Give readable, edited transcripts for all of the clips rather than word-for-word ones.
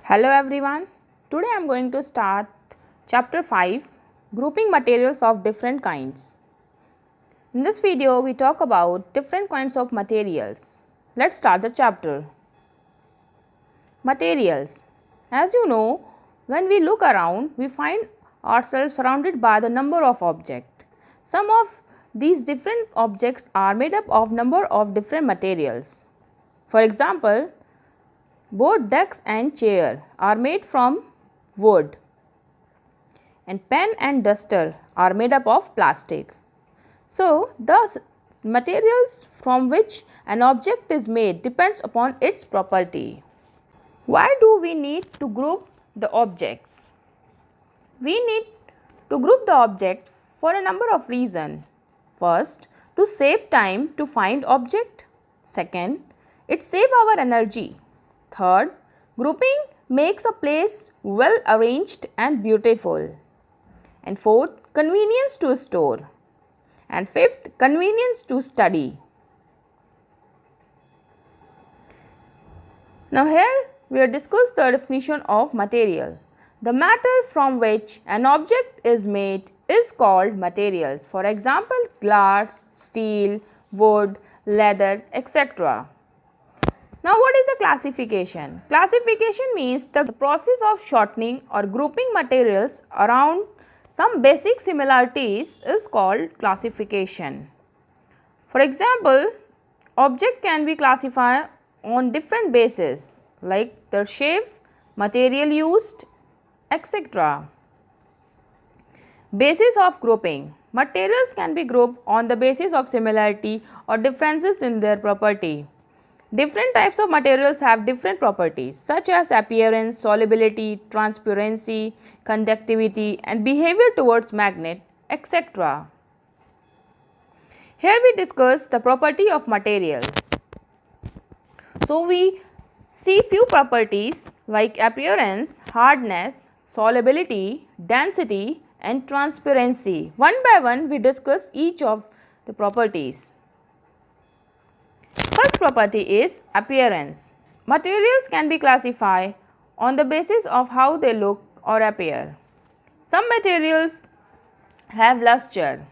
Hello everyone. Today I am going to start chapter 5, grouping materials of different kinds. In this video we talk about different kinds of materials. Let's start the chapter. Materials. As you know, when we look around we find ourselves surrounded by the number of objects. Some of these different objects are made up of number of different materials. For example, both desks and chair are made from wood, and pen and duster are made up of plastic. So, the materials from which an object is made depends upon its property. Why do we need to group the objects? We need to group the object for a number of reasons. First, to save time to find object. Second, it saves our energy. Third, grouping makes a place well arranged and beautiful. And fourth, convenience to store. And fifth, convenience to study. Now here we will discuss the definition of material. The matter from which an object is made is called materials. For example, glass, steel, wood, leather, etc. Now what is the classification? Classification means the process of shortening or grouping materials around some basic similarities is called classification. For example, object can be classified on different bases like their shape, material used, etc. Basis of grouping. Materials can be grouped on the basis of similarity or differences in their property. Different types of materials have different properties such as appearance, solubility, transparency, conductivity and behavior towards magnet, etc. Here we discuss the property of material. So we see few properties like appearance, hardness, solubility, density and transparency. One by one we discuss each of the properties. First property is appearance. Materials can be classified on the basis of how they look or appear. Some materials have luster,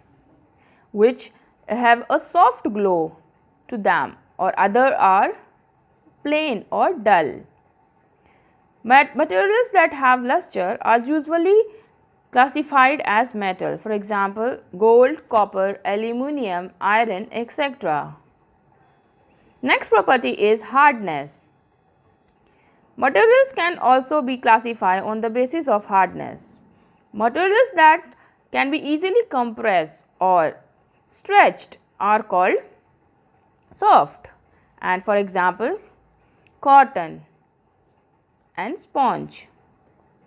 which have a soft glow to them, or other are plain or dull. Materials that have luster are usually classified as metal, for example, gold, copper, aluminium, iron, etc. Next property is hardness. Materials can also be classified on the basis of hardness. Materials that can be easily compressed or stretched are called soft, and for example, cotton and sponge.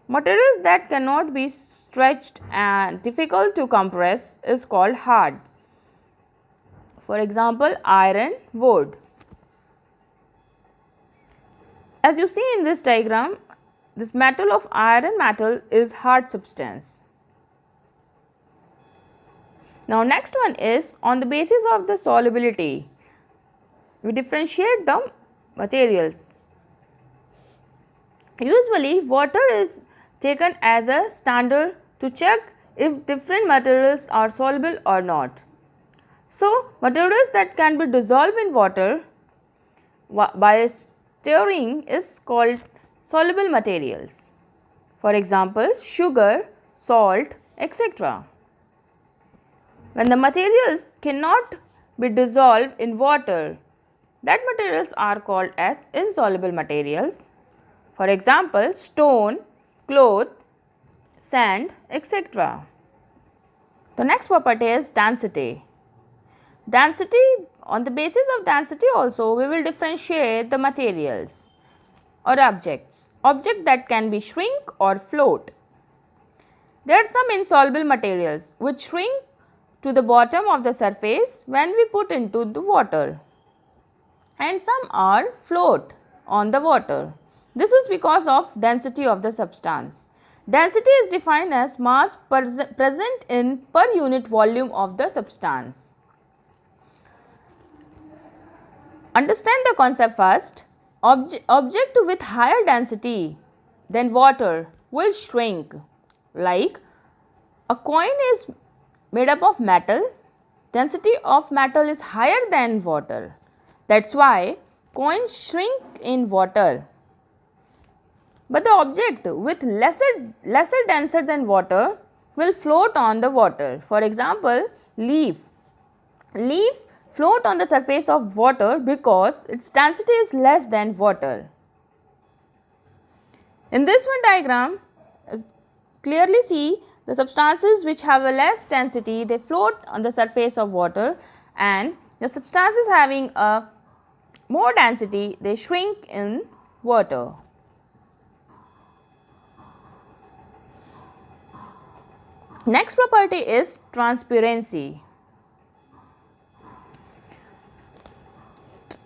Materials that cannot be stretched and difficult to compress is called hard. For example, iron, wood. As you see in this diagram, this metal of iron metal is hard substance. Now next one is on the basis of the solubility. We differentiate the materials. Usually water is taken as a standard to check if different materials are soluble or not. So materials that can be dissolved in water by stirring is called soluble materials. For example, sugar, salt, etc. When the materials cannot be dissolved in water, that materials are called as insoluble materials. For example, stone, cloth, sand, etc. The next property is density. Density, on the basis of density also we will differentiate the materials or objects. Object that can be shrink or float. There are some insoluble materials which shrink to the bottom of the surface when we put into the water, and some are float on the water. This is because of density of the substance. Density is defined as mass present in per unit volume of the substance. Understand the concept first. Object with higher density then water will shrink. Like a coin is made up of metal, density of metal is higher than water. That's why coins shrink in water. But the object with lesser denser than water will float on the water. For example, leaf. Leaf float on the surface of water because its density is less than water. In this one diagram, clearly see the substances which have a less density, they float on the surface of water, and the substances having a more density, they shrink in water. Next property is transparency.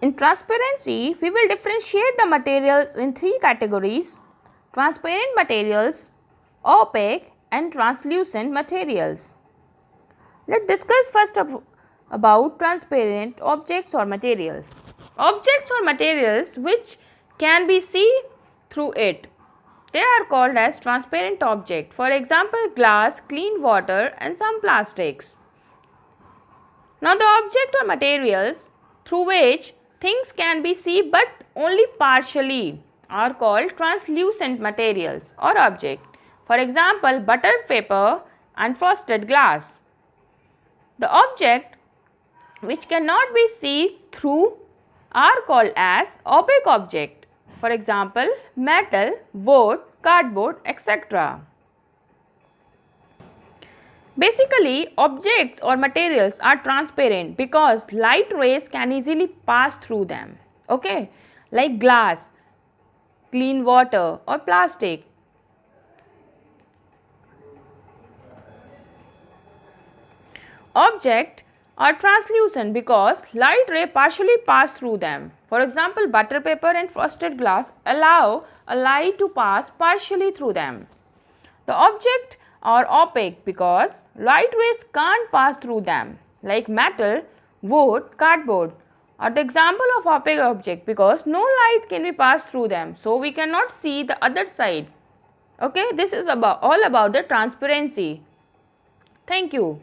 In transparency, we will differentiate the materials in three categories: transparent materials, opaque and translucent materials. Let's discuss first about transparent objects or materials. Objects or materials which can be seen through it, they are called as transparent object. For example, glass, clean water and some plastics. Now the object or materials through which things can be seen but only partially are called translucent materials or object. For example, butter paper and frosted glass. The object which cannot be seen through are called as opaque object. For example, metal, wood, cardboard, etc. Basically, objects or materials are transparent because light rays can easily pass through them. Okay, like glass, clean water or plastic. Objects are translucent because light ray partially pass through them. For example, butter paper and frosted glass allow a light to pass partially through them. The object are opaque because light rays can't pass through them, like metal, wood, cardboard are the example of opaque object because no light can be passed through them, so we cannot see the other side. Okay, this is all about the transparency. Thank you.